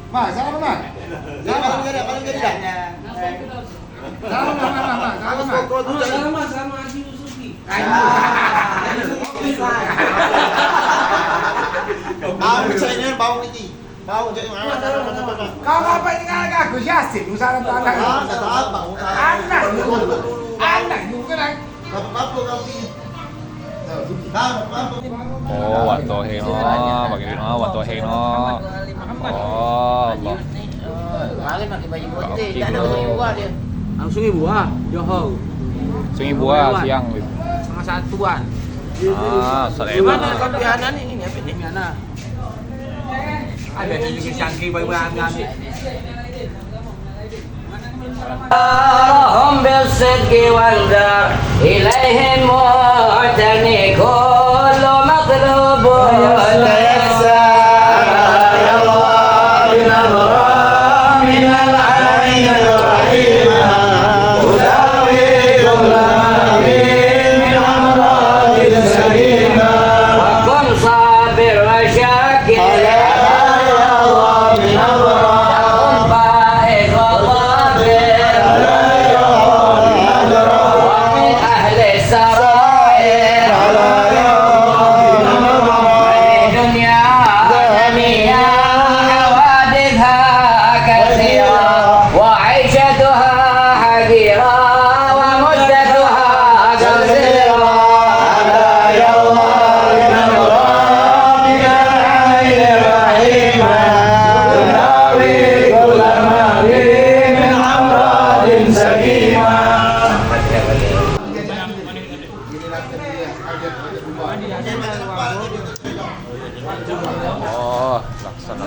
Mas, sama Mas. Kalau enggak ada. Sama Haji Yusufi. Bawang cek ini bawang ini. Bawang cek mana? Kau apa ini kan Gus Yasin, usaha anak. Kata apa? Anak juga kan. Apa kau ini? Oh, watohe no, bagini no, watohe no. Oh, Allah. Kemarin pakai baju putih, Oke, tak ada bro. sungai buah dia. Sungai Buah, Johor. Sungai Buah siang. Sama satuan. Ah, Di Sleman. mana kopianan ini apa ini? Mana? Ada juga cangkir bang. هم بالصدق والدار إليهم معتني كل مطلوب ليس يا الله بنظرة من العين الرحيمة تداوي كل من أمراض سليمة وكن صابر وشاكر يا الله بنظرة تكن فائز وصابر ومن أهل السرائر الدنيا دنيا حوادثها كثيرة وعيشتها حقيرة ومدتها قصيرة يا الله نظرة من العين الرحيمة تداوي كل ما به من أمراض سقيمة. Oh, laksan.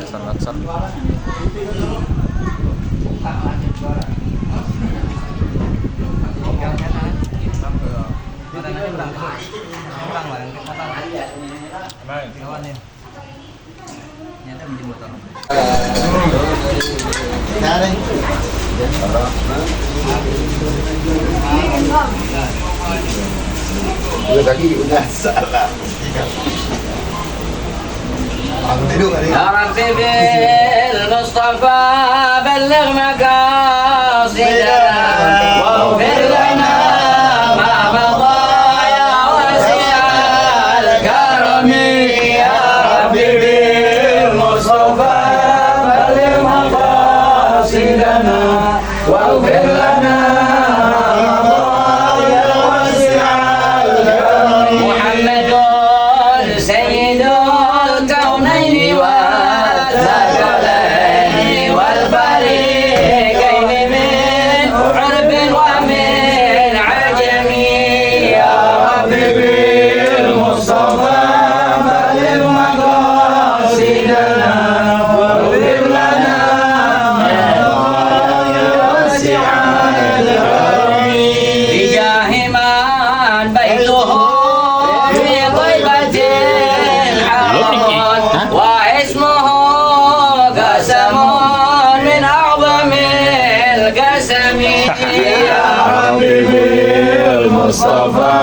Udah tadi udah salah. Aku tidur kali. يا ربي بالمصطفى بلغ مقاصدنا واغفر لنا ما مضى يا واسع الكرم يا ربي بالمصطفى بلغ مقاصدنا واغفر لنا ما مضى يا واسع الكرم محمد سيد الكونين والثقلين والفريقين من عرب ومن عجم يا ربي بالمصطفى بلغ مقاصدنا واغفر لنا يا واسع الكرم بجاه من بيته في طيبة الحرم واسمه قسم من أعظم القسم يا ربي بالمصطفى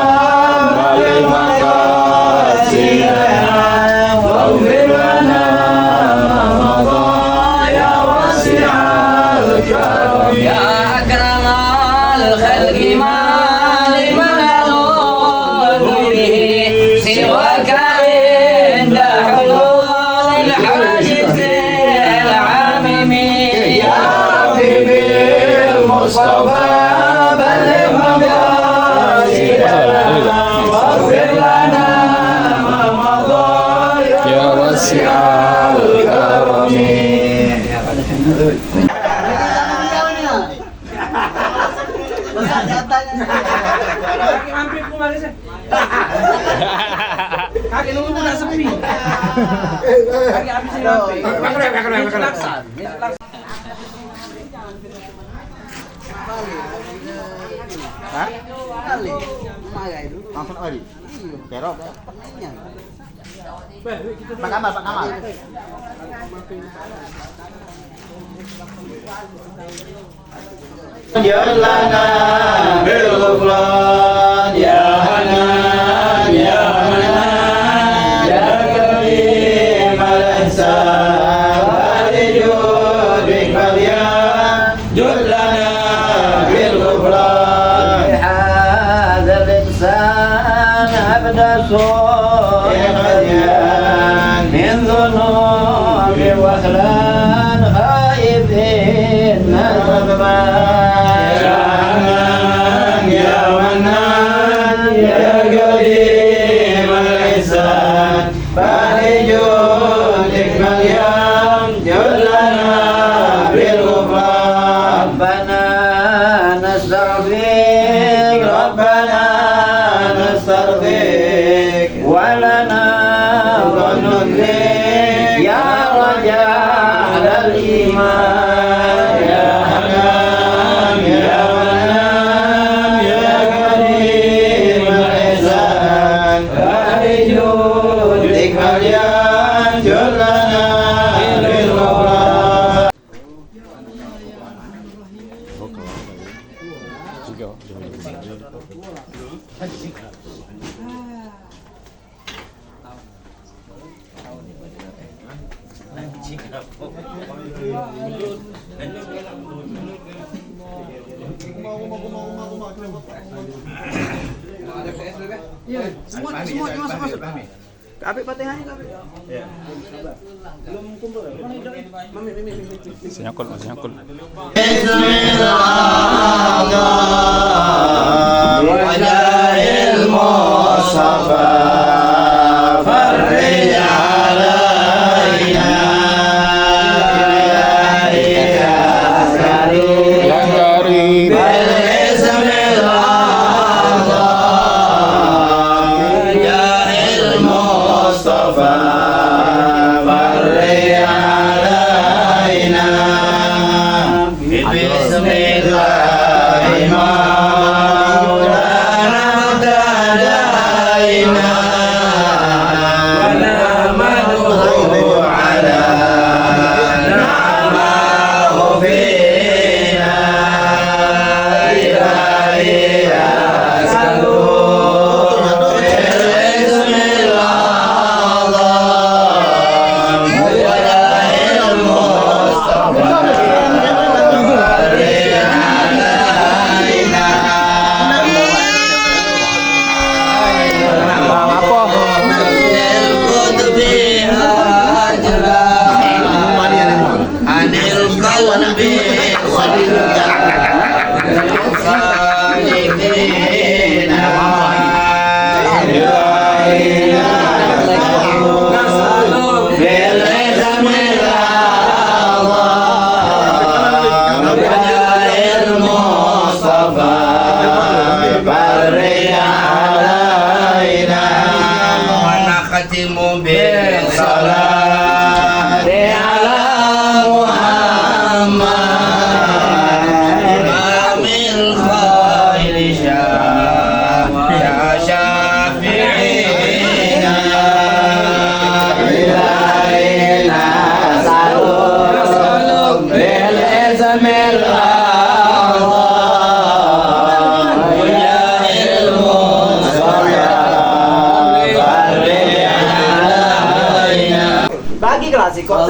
بلغ مقاصدنا واغفر لنا ما مضى يا واسع الكرم يا أكرم الخلق ما لمن ألوذ به سواك عند حلول الحاجز العامم يا ربي بالمصطفى بلغ مقاصدنا واغفر لنا ما مضى يا واسع الكرم. Kaki mampir kembali sih. Kaki nunggu udah sepi. Kaki habis ini mampir. Laksan. Hah? Langsung Ali. Perok. Pak Kamal, Pak Kamal. Jalana bil ghufran ya Hanan ya Hanan ya Karim al ihsan صالحا من ذنوب وخلان خائفين نظما يا حنان يا منان يا قديم الإحسان فلجودك مليان جلنا بالغفران ربنا نستغفرك ربنا نستغفرك ولنا ظن بك يا رجاء الإيمان يا حنان يا منان يا كريم الإحسان فلجودك مليان جلنا بالغفران Semua masuk. Kabeh patengannya kabeh. Belum kumpul ya? Mami. Masih nyangkut. بسم الله وجاه المصطفى فرج علينا يا كريم Ya Karim. بسم الله وجاه المصطفى فرج علينا بسم الله مولانا ابتدينا ونحمده على نعمه فينا إلهي أسألك بسم الله وجاه المصطفى بالصلاة على محمد إمام الخير يا شافعينا إلهنا نسألك بالاسم الأعظم وجاه المصطفى Bagi klasiko.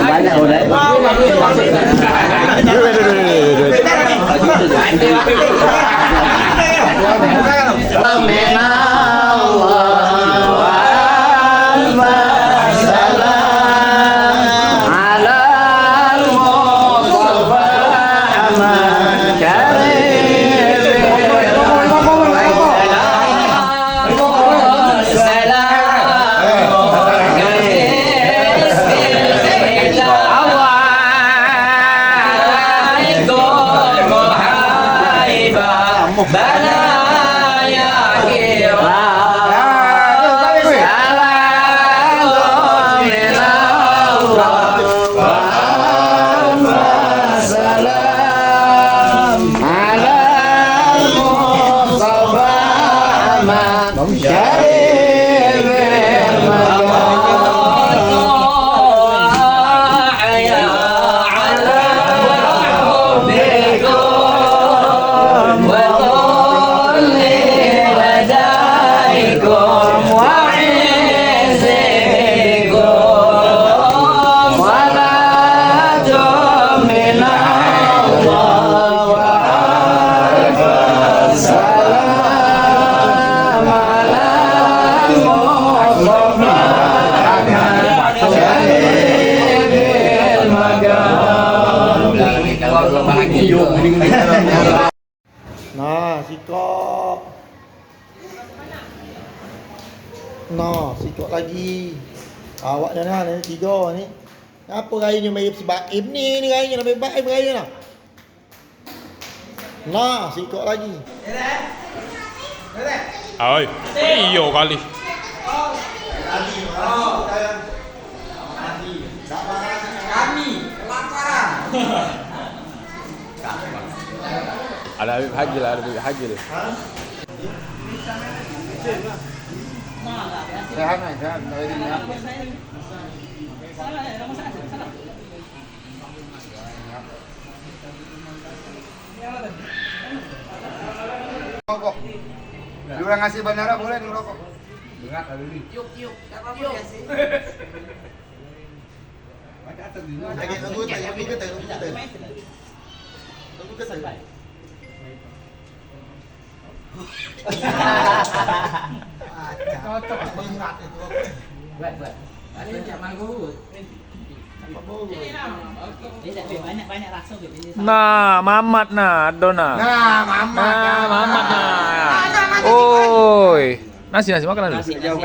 Banyak udah. Ala al-Mustafa شريف يا على حبكم وطول لديكم وعزكم صلاة من الله وألف سلام على المصطفى شريف المقام. Nah, sikok. Nah, sikok lagi. Awak jangan ni tiga ni. Apa gayanya mirip si Baim ni gayanya nak Baim gayanya nak. Nah, sikok lagi. Ơi, iyo kali. Kami kelaparan. Ada Habib Haji lah, ada Habib Haji deh. Sehat nih, sehat. Rokok. Lu udah ngasih bandara boleh nih rokok. Dengar tadi nih. Yuk, tak apa-apa ya sih. Lagi tunggu kita. Tunggu kita. Cocok berat itu. Buat. Ada yang manggu. Banyak langsung gitu. Nah, Mamat nah, Dona. Nah, mama. Nah, Mamat nah. Oi. Nasi makan nasi. Yo.